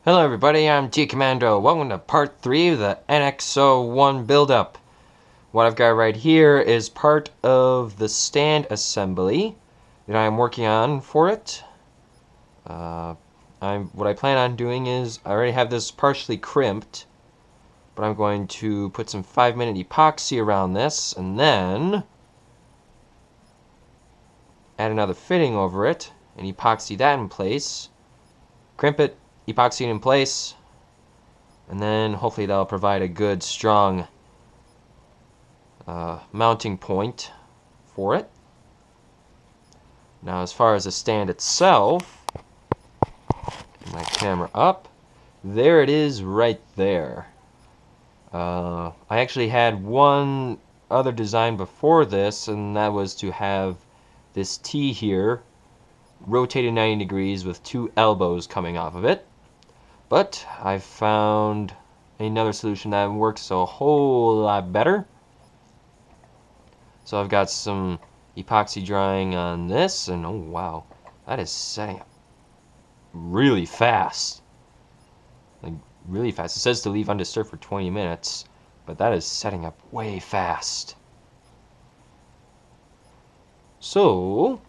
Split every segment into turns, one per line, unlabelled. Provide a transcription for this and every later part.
Hello everybody, I'm G Commando. Welcome to part 3 of the NX-01 build-up. What I've got right here is part of the stand assembly that I'm working on for it. What I plan on doing is, I already have this partially crimped, but I'm going to put some 5-minute epoxy around this, and then add another fitting over it, and epoxy that in place, crimp it, epoxy it in place, and then hopefully that'll provide a good, strong mounting point for it. Now, as far as the stand itself, get my camera up. There it is right there. I actually had one other design before this, and that was to have this T here rotated 90 degrees with two elbows coming off of it. But I found another solution that works a whole lot better. So I've got some epoxy drying on this, and oh wow, that is setting up really fast. Like, really fast. It says to leave undisturbed for 20 minutes, but that is setting up way fast. So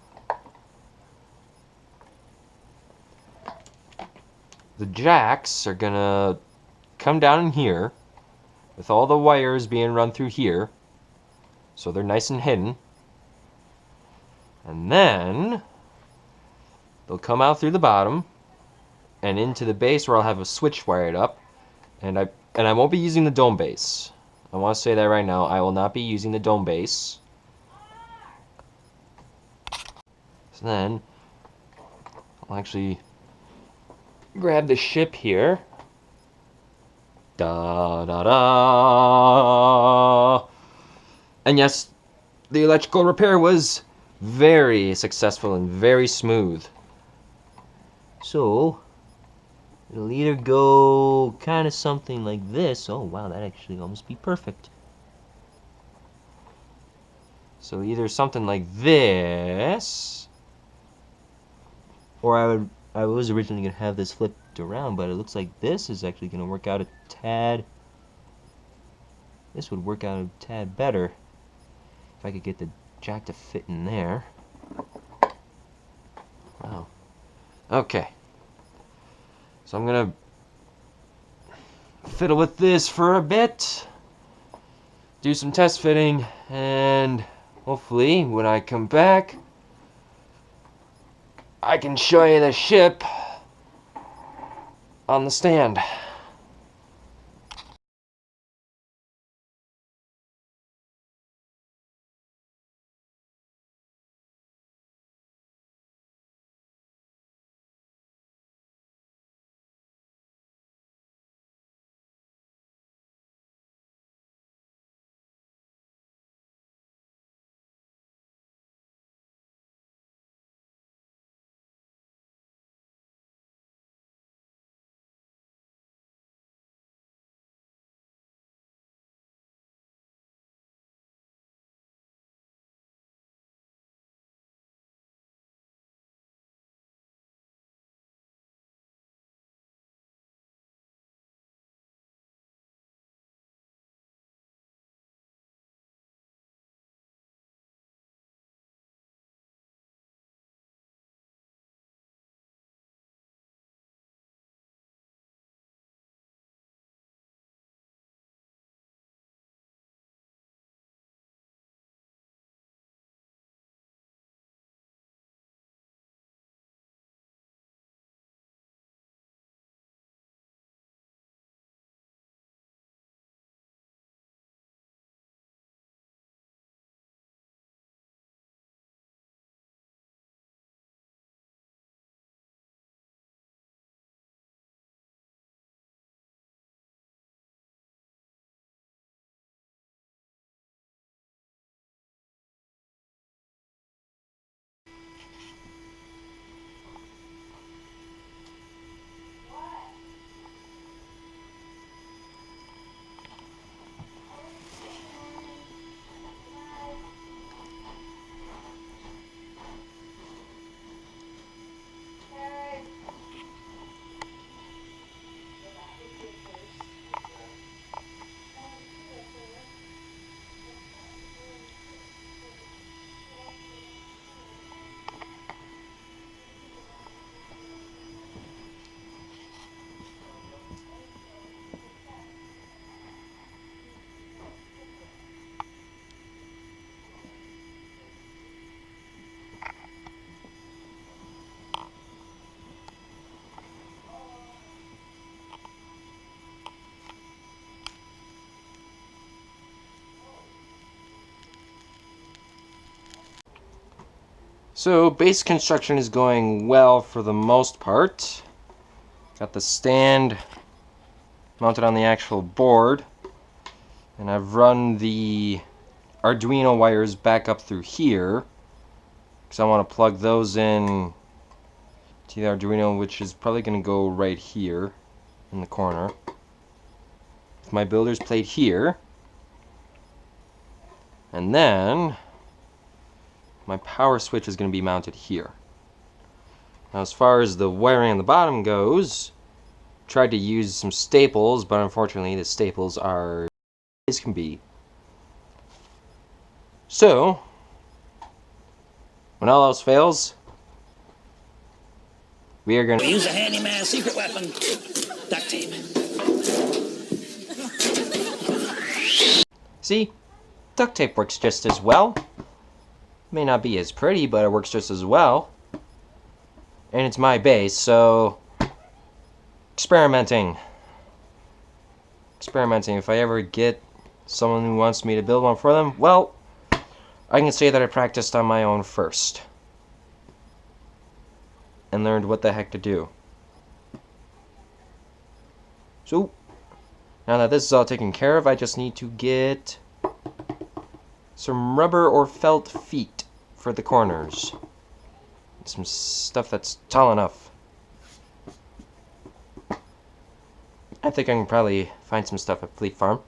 the jacks are gonna come down in here with all the wires being run through here, so they're nice and hidden. And then they'll come out through the bottom and into the base where I'll have a switch wired up. And I won't be using the dome base. I want to say that right now. I will not be using the dome base. So then I'll actually grab the ship here. Da da da. And yes, the electrical repair was very successful and very smooth. So it'll either go kind of something like this. Oh wow, that actually almost be perfect. So either something like this, or I was originally going to have this flipped around, but it looks like this is actually going to work out a tad. This would work out a tad better if I could get the jack to fit in there. Wow. Okay. So I'm going to fiddle with this for a bit, do some test fitting, and hopefully when I come back I can show you the ship on the stand. So base construction is going well for the most part. Got the stand mounted on the actual board, and I've run the Arduino wires back up through here because I want to plug those in to the Arduino, which is probably going to go right here in the corner. With my builder's plate here, and then my power switch is going to be mounted here. Now, as far as the wiring on the bottom goes, tried to use some staples, but unfortunately the staples are as can be. So, when all else fails, we are going to
use a handyman secret weapon, duct tape.
See, duct tape works just as well. May not be as pretty, but it works just as well. And it's my base, so experimenting. If I ever get someone who wants me to build one for them, well, I can say that I practiced on my own first and learned what the heck to do. So, now that this is all taken care of, I just need to get some rubber or felt feet for the corners. Some stuff that's tall enough. I think I can probably find some stuff at Fleet Farm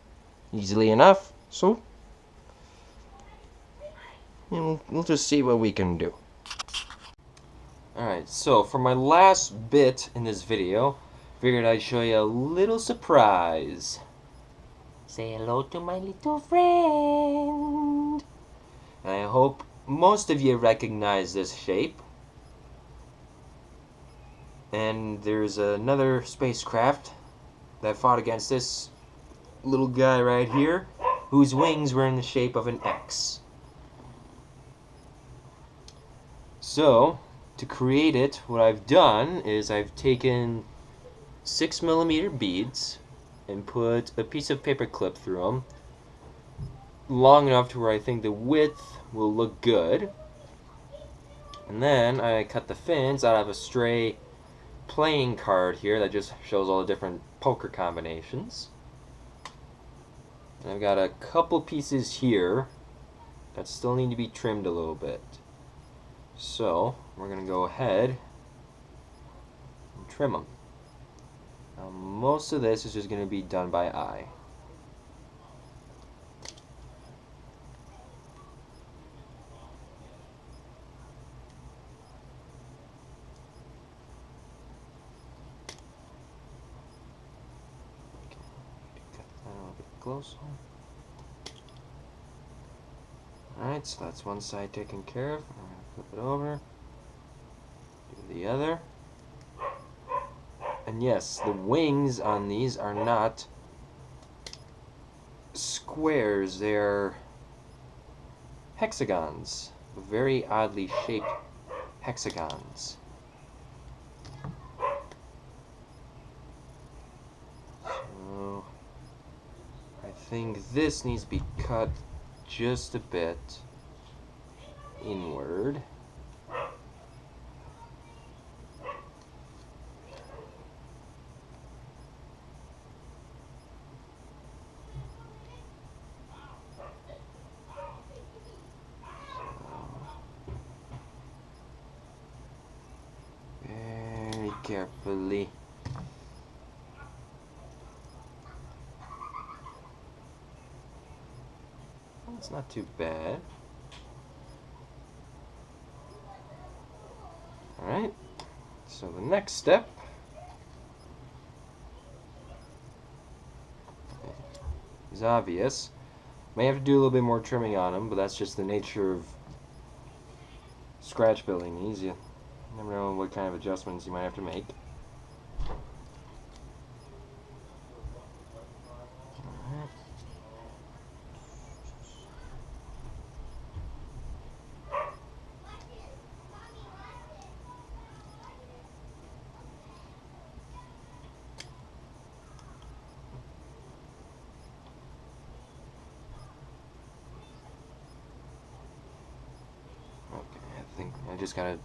easily enough, so we'll just see what we can do. Alright, so for my last bit in this video, figured I'd show you a little surprise. Say hello to my little friend. And I hope most of you recognize this shape. And there's another spacecraft that fought against this little guy right here, whose wings were in the shape of an X. So, to create it, what I've done is I've taken 6mm beads and put a piece of paper clip through them, long enough to where I think the width will look good. And then I cut the fins out of a stray playing card here that just shows all the different poker combinations. And I've got a couple pieces here that still need to be trimmed a little bit. So we're going to go ahead and trim them. Now, most of this is just going to be done by eye. Close. Alright, so that's one side taken care of. I'm going to flip it over. Do the other. And yes, the wings on these are not squares. They're hexagons. Very oddly shaped hexagons. So I think this needs to be cut just a bit inward. Very carefully. It's not too bad. Alright, so the next step is obvious. May have to do a little bit more trimming on them, but that's just the nature of scratch building these. You never know what kind of adjustments you might have to make. just gotta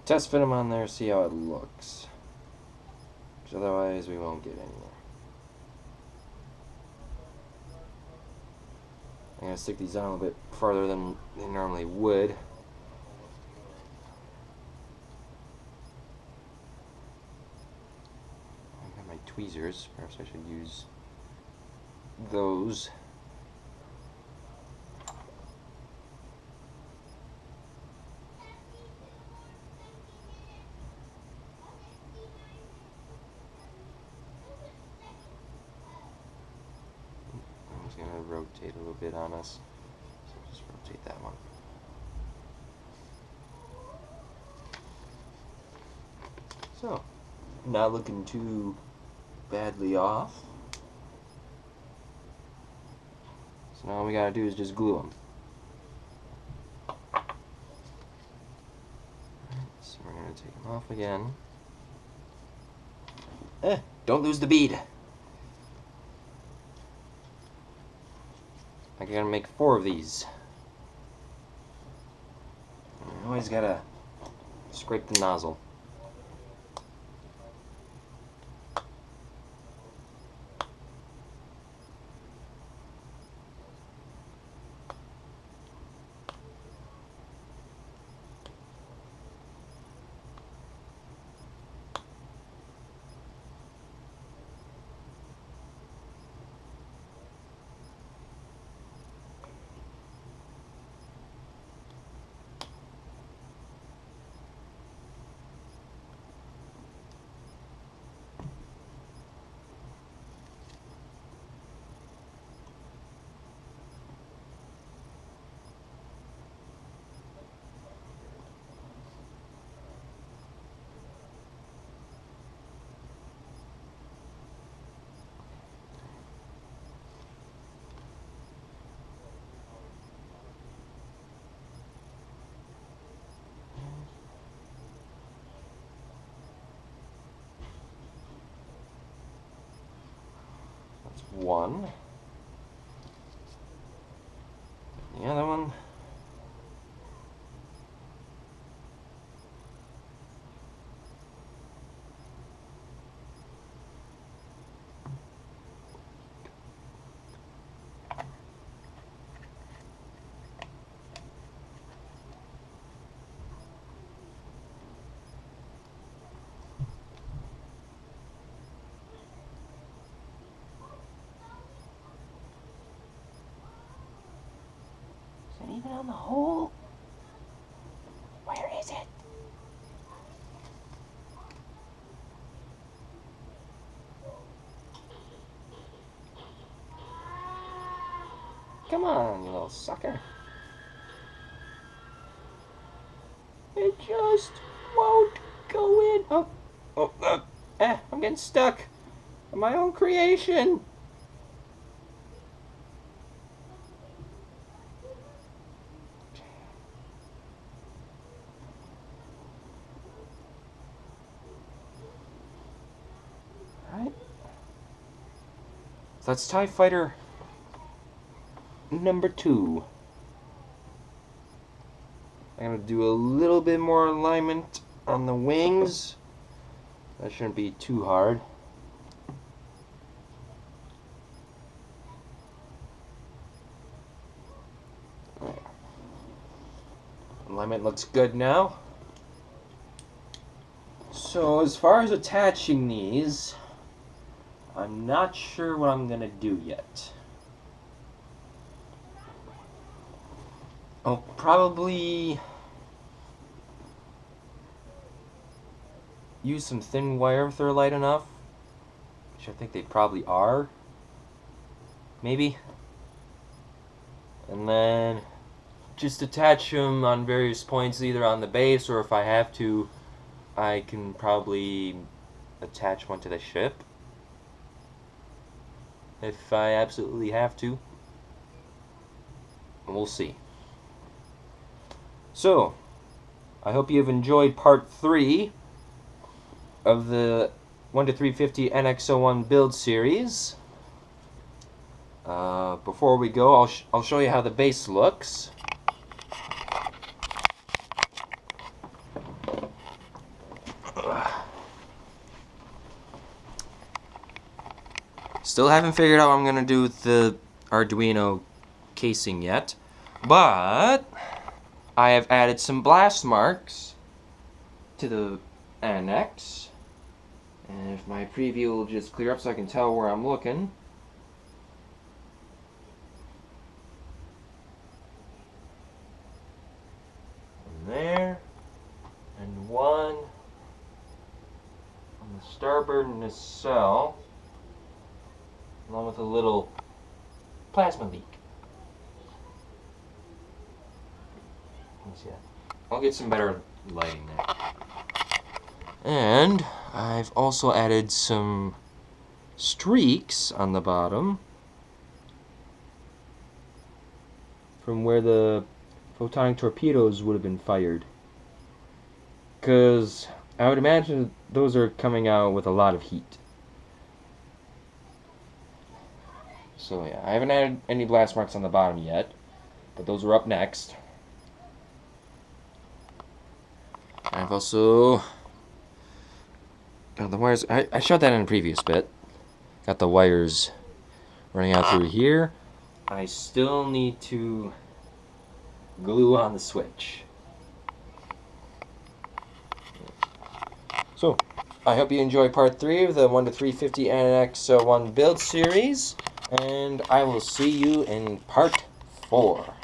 test fit them on there, see how it looks. Because otherwise we won't get anywhere. I'm gonna stick these on a little bit farther than they normally would. I got my tweezers. Perhaps I should use those. Going to rotate a little bit on us, so just rotate that one. So, not looking too badly off. So now all we gotta do is just glue them. So we're gonna take them off again. Don't lose the bead. I gotta make 4 of these. You always gotta scrape the nozzle. That's one. The other one. Even on the hole? Where is it? Come on, you little sucker. It just won't go in. I'm getting stuck on my own creation. So that's TIE Fighter number 2. I'm going to do a little bit more alignment on the wings. That shouldn't be too hard. There. Alignment looks good now. So as far as attaching these, I'm not sure what I'm gonna do yet. I'll probably use some thin wire if they're light enough, which I think they probably are. Maybe. And then just attach them on various points, either on the base, or if I have to, I can probably attach one to the ship. If I absolutely have to. We'll see. So, I hope you've enjoyed part 3 of the 1-350 NX-01 build series. Before we go, I'll show you how the base looks. Still haven't figured out what I'm going to do with the Arduino casing yet, but I have added some blast marks to the NX, and if my preview will just clear up so I can tell where I'm looking. One there, and one on the starboard nacelle, along with a little plasma leak. Yeah. I'll get some better lighting there. And I've also added some streaks on the bottom from where the photonic torpedoes would have been fired. Because I would imagine those are coming out with a lot of heat. So yeah, I haven't added any blast marks on the bottom yet, but those are up next. I've also got the wires. I showed that in a previous bit. Got the wires running out through here. I still need to glue on the switch. So, I hope you enjoy part 3 of the 1 to 350 NX-01 build series, and I will see you in part 4.